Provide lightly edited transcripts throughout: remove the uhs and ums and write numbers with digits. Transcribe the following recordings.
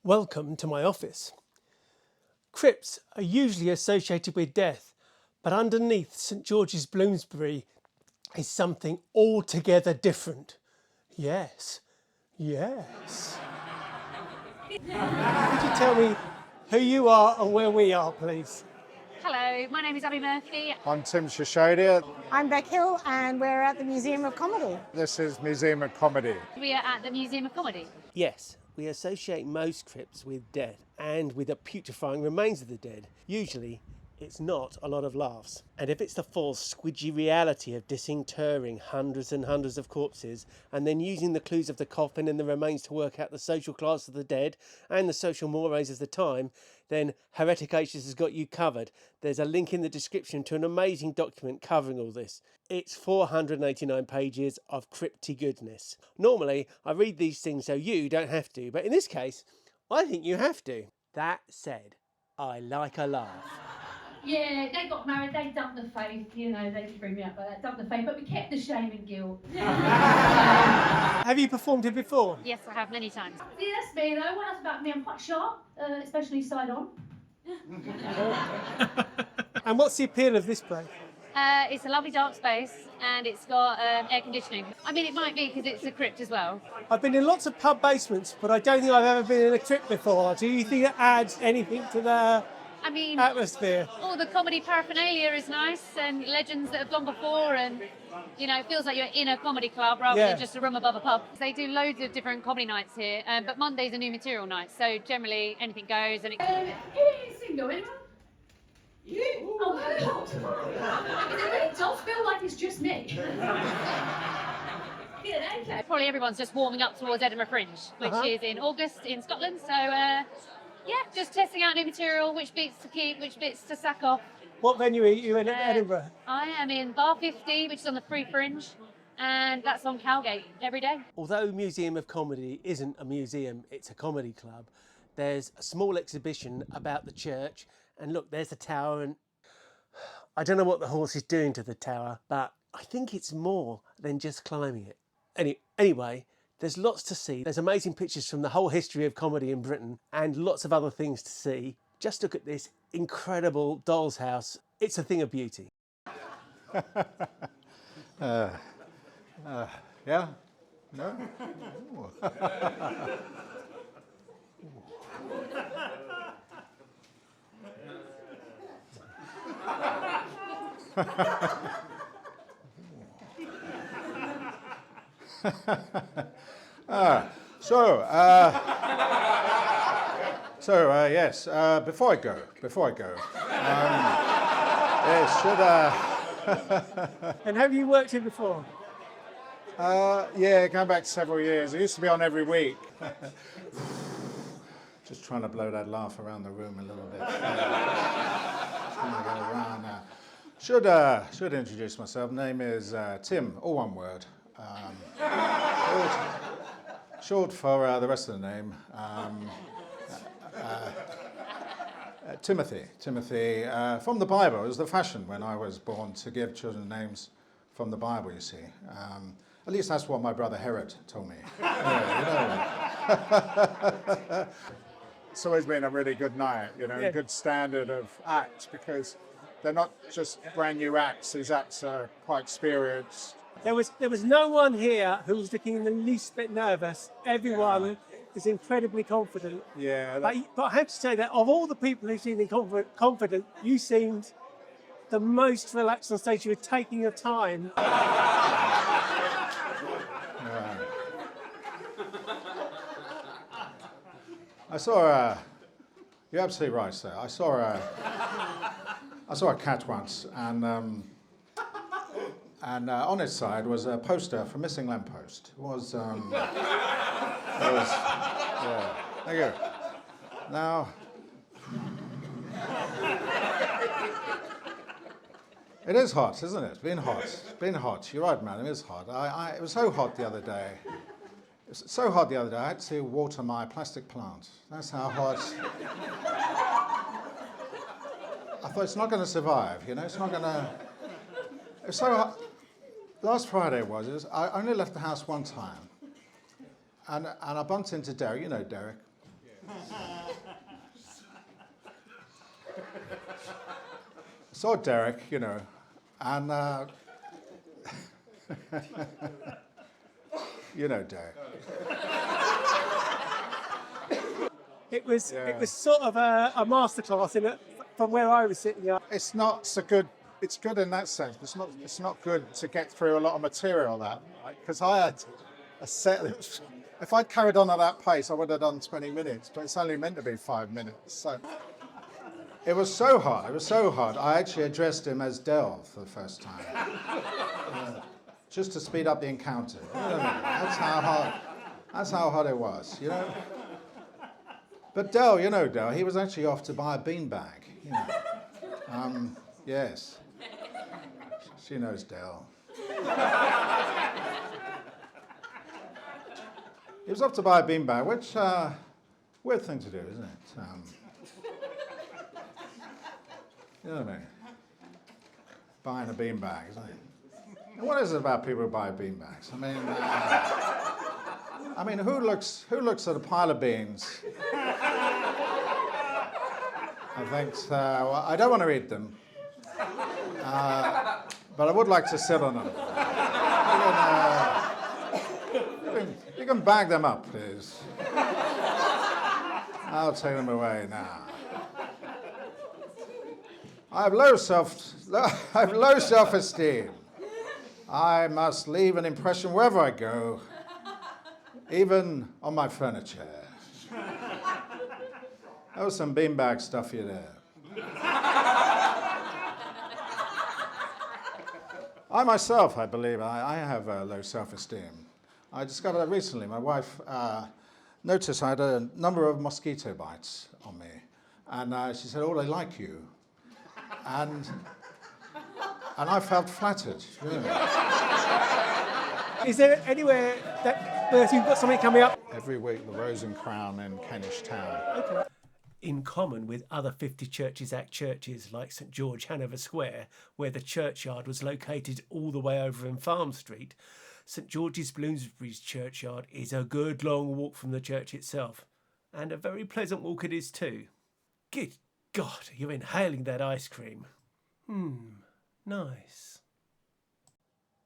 Welcome to my office. Crypts are usually associated with death, but underneath St George's Bloomsbury is something altogether different. Yes, yes. Could you tell me who you are and where we are, please? Hello, my name is Abbie Murphy. I'm Tim Shishodia. I'm Beck Hill and we're at the Museum of Comedy. This is Museum of Comedy. We are at the Museum of Comedy. Yes, we associate most crypts with death and with the putrefying remains of the dead. Usually, it's not a lot of laughs. And if it's the false, squidgy reality of disinterring hundreds and hundreds of corpses and then using the clues of the coffin and the remains to work out the social class of the dead and the social mores of the time, then Heretic Ages has got you covered. There's a link in the description to an amazing document covering all this. It's 489 pages of crypty goodness. Normally, I read these things so you don't have to, but in this case, I think you have to. That said, I like a laugh. Yeah, they got married, they dumped the faith, you know, they did bring me up by that, dumped the faith, but we kept the shame and guilt. Have you performed it before? Yes, I have many times. Yeah, that's me though. What else about me? I'm quite sharp, especially side on. And what's the appeal of this place? It's a lovely dark space and it's got air conditioning. I mean, it might be because it's a crypt as well. I've been in lots of pub basements, but I don't think I've ever been in a crypt before. Do you think it adds anything to the atmosphere? All the comedy paraphernalia is nice and legends that have gone before, and you know, it feels like you're in a comedy club rather than just a room above a pub. They do loads of different comedy nights here, but Monday's a new material night, so generally anything goes. And Is single, anyone? You? Oh, God. It really does feel like it's just me. Probably everyone's just warming up towards Edinburgh Fringe, which is in August in Scotland. So, yeah, just testing out new material, which bits to keep, which bits to sack off. What venue are you in Edinburgh? I am in Bar 50, which is on the Free Fringe, and that's on Cowgate every day. Although Museum of Comedy isn't a museum, it's a comedy club, there's a small exhibition about the church, and look, there's the tower, and I don't know what the horse is doing to the tower, but I think it's more than just climbing it. Anyway, there's lots to see. There's amazing pictures from the whole history of comedy in Britain and lots of other things to see. Just look at this incredible doll's house. It's a thing of beauty. Yeah? No? Yes, before I go, yes, And have you worked here before? yeah, going back several years. I used to be on every week. Just trying to blow that laugh around the room a little bit. Trying to go around now. Should introduce myself. Name is Tim, all one word. Short for the rest of the name. Timothy. From the Bible. It was the fashion when I was born to give children names from the Bible, you see. At least that's what my brother Herod told me. It's always been a really good night, a good standard of act, because they're not just brand new acts. These acts are quite experienced. There was no one here who was looking the least bit nervous. Everyone is incredibly confident. Yeah. But I have to say that of all the people who seemed confident, you seemed the most relaxed on stage. You were taking your time. I saw you're absolutely right, sir. I saw a cat once, and on its side was a poster for Missing Lamppost. It was, yeah. There you go. Now, it is hot, isn't it? It's been hot. It's been hot. You're right, man. It is hot. It was so hot the other day. It was so hot the other day, I had to water my plastic plant. That's how hot. I thought it's not going to survive, it's not going to. It was so hot. Last Friday I only left the house one time. And I bumped into Derek. You know Derek. Saw Derek, you know, and you know Derek. It was sort of a masterclass in it from where I was sitting. Yeah. It's not so good. It's good in that sense. It's not good to get through a lot of material that, because I had a set. If I'd carried on at that pace, I would have done 20 minutes, but it's only meant to be 5 minutes. So it was so hard. It was so hard. I actually addressed him as Del for the first time, just to speed up the encounter. You know what I mean? That's how hard. That's how hard it was. You know. But Del, you know Del, he was actually off to buy a beanbag. You know. Yes. She knows Del. He was off to buy a beanbag, which weird thing to do, isn't it? You know what I mean? Buying a beanbag, isn't it? And what is it about people who buy beanbags? I mean, who looks at a pile of beans? I think well, I don't want to eat them, but I would like to sit on them. You can bag them up, please. I'll take them away now. I have low self-esteem. I must leave an impression wherever I go, even on my furniture. There was some beanbag stuff here there. I myself, I believe, I have low self-esteem. I discovered that recently. My wife noticed I had a number of mosquito bites on me. And she said, "Oh, they like you." And I felt flattered, really. Is there anywhere where you've got something coming up? Every week, the Rose and Crown in Kentish Town. Okay. In common with other 50 Churches Act churches like St George, Hanover Square, where the churchyard was located all the way over in Farm Street, St George's Bloomsbury's churchyard is a good long walk from the church itself. And a very pleasant walk it is too. Good God, you're inhaling that ice cream. Nice.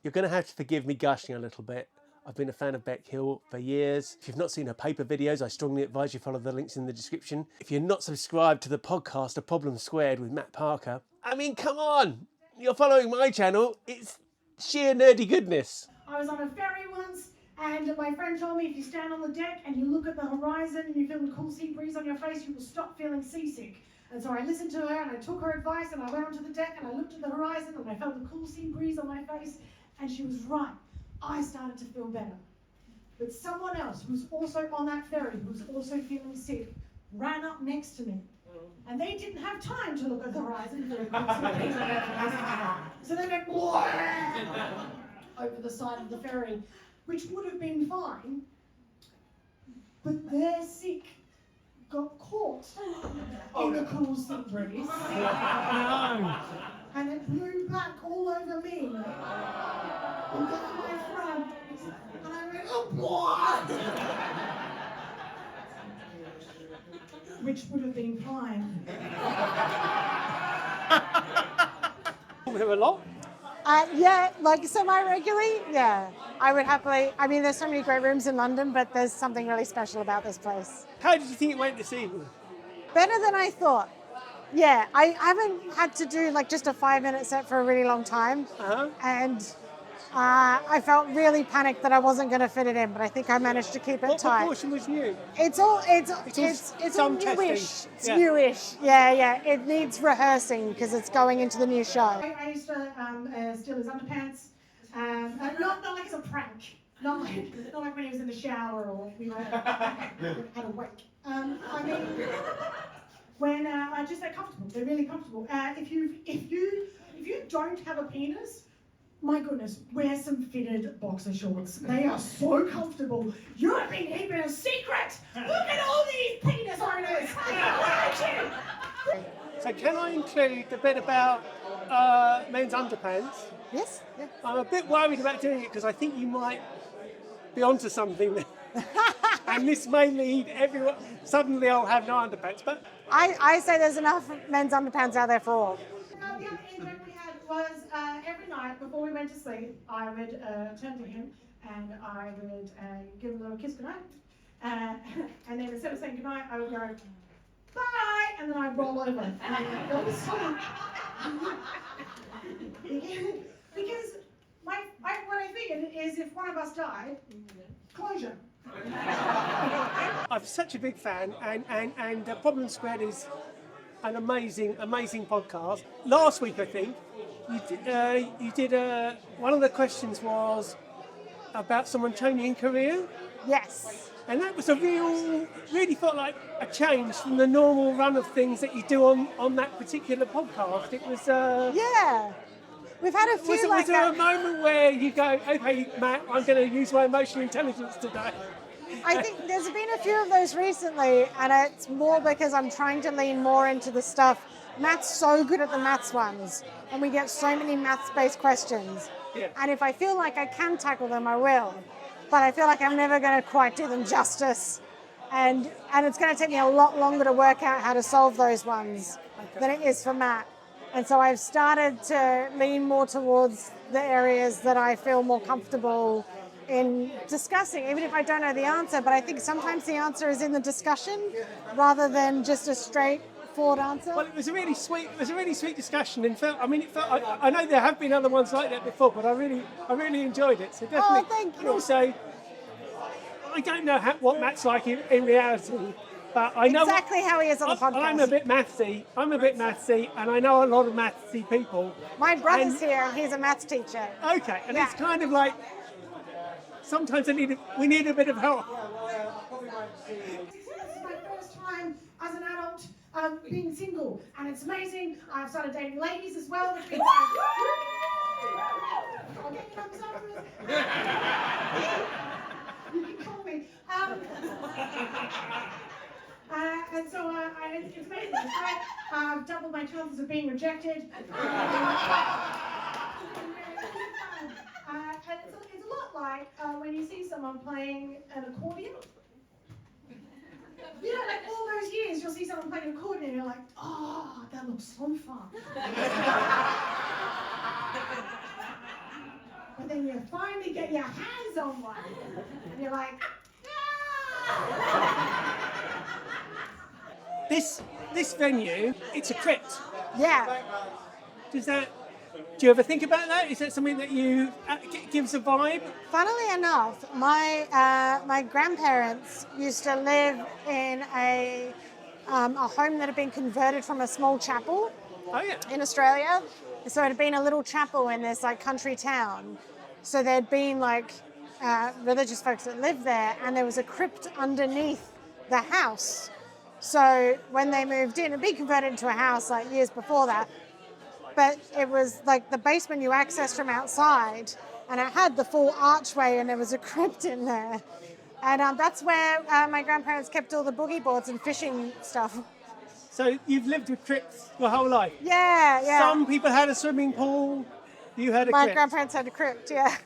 You're going to have to forgive me gushing a little bit. I've been a fan of Beck Hill for years. If you've not seen her paper videos, I strongly advise you follow the links in the description. If you're not subscribed to the podcast, A Problem Squared with Matt Parker, I mean, come on! You're following my channel. It's sheer nerdy goodness. I was on a ferry once, and my friend told me if you stand on the deck and you look at the horizon and you feel the cool sea breeze on your face, you will stop feeling seasick. And so I listened to her and I took her advice and I went onto the deck and I looked at the horizon and I felt the cool sea breeze on my face, and she was right. I started to feel better. But someone else who was also on that ferry, who was also feeling sick, ran up next to me. And they didn't have time to look at the horizon. So they went over the side of the ferry, which would have been fine, but their sick got caught in the cool sea breeze. And it blew back all over me. And down my front. And I went, oh, what? Which would have been fine. There were a lot. Yeah, like semi-regularly, yeah. I would happily, I mean, there's so many great rooms in London, but there's something really special about this place. How did you think it went this evening? Better than I thought. Yeah, I haven't had to do like just a 5-minute set for a really long time. And I felt really panicked that I wasn't going to fit it in, but I think I managed to keep it What tight. proportion was new? It's all some newish. testing. It's Yeah. newish. Yeah. It needs rehearsing because it's going into the new show. I used to steal his underpants. Not like it's a prank. Not like when he was in the shower or we were at a wake. I mean, when just they're comfortable. They're really comfortable. If you don't have a penis, my goodness, wear some fitted boxer shorts. They are so comfortable. You've been keeping a secret. Look at all these penis owners. Aren't you? So can I include the bit about men's underpants? Yes. Yeah. I'm a bit worried about doing it because I think you might be onto something there. And this may lead everyone, suddenly I'll have no underpants. But I say there's enough men's underpants out there for all. The other event we had was every night before we went to sleep, I would turn to him and I would give him a little kiss goodnight. And then instead of saying goodnight, I would go, bye, and then I'd roll over. That was so because what I figured is if one of us died, closure. I'm such a big fan, and Problem Squared is an amazing podcast. Last week, I think, you did one of the questions was about someone changing career. Yes. And that was really felt like a change from the normal run of things that you do on that particular podcast. It was... Yeah. We've had a few was there a moment where you go, okay, Matt, I'm going to use my emotional intelligence today? I think there's been a few of those recently, and it's more because I'm trying to lean more into the stuff. Matt's so good at the maths ones, and we get so many maths-based questions. Yeah. And if I feel like I can tackle them, I will. But I feel like I'm never going to quite do them justice. And it's going to take me a lot longer to work out how to solve those ones than it is for Matt. And so I've started to lean more towards the areas that I feel more comfortable in discussing, even if I don't know the answer. But I think sometimes the answer is in the discussion rather than just a straightforward answer. Well, it was a really sweet discussion. I know there have been other ones like that before, but I really enjoyed it. So definitely. Oh, thank you. And also, I don't know what Matt's like in reality, but I know exactly how he is on the podcast. I'm a bit mathsy, and I know a lot of mathsy people. My brother's here, and he's a maths teacher. Okay, and it's kind of like sometimes we need a bit of help. This is my first time as an adult being single, and it's amazing. I've started dating ladies as well. Which means I'll get your numbers afterwards. You can call me. And so it's amazing. It's great. I've doubled my chances of being rejected. And it's a lot like when you see someone playing an accordion. You know, like all those years, you'll see someone playing an accordion and you're like, oh, that looks so fun. But then you finally get your hands on one and you're like, ah! This venue, it's a crypt. Yeah. Do you ever think about that? Is that something that you gives a vibe? Funnily enough, my grandparents used to live in a home that had been converted from a small chapel in Australia. So it had been a little chapel in this like country town. So there'd been like religious folks that lived there, and there was a crypt underneath the house. So when they moved in, it'd been converted into a house like years before that. But it was like the basement you accessed from outside, and it had the full archway, and there was a crypt in there. And that's where my grandparents kept all the boogie boards and fishing stuff. So you've lived with crypts your whole life? Yeah. Some people had a swimming pool, you had a crypt. My grandparents had a crypt, yeah.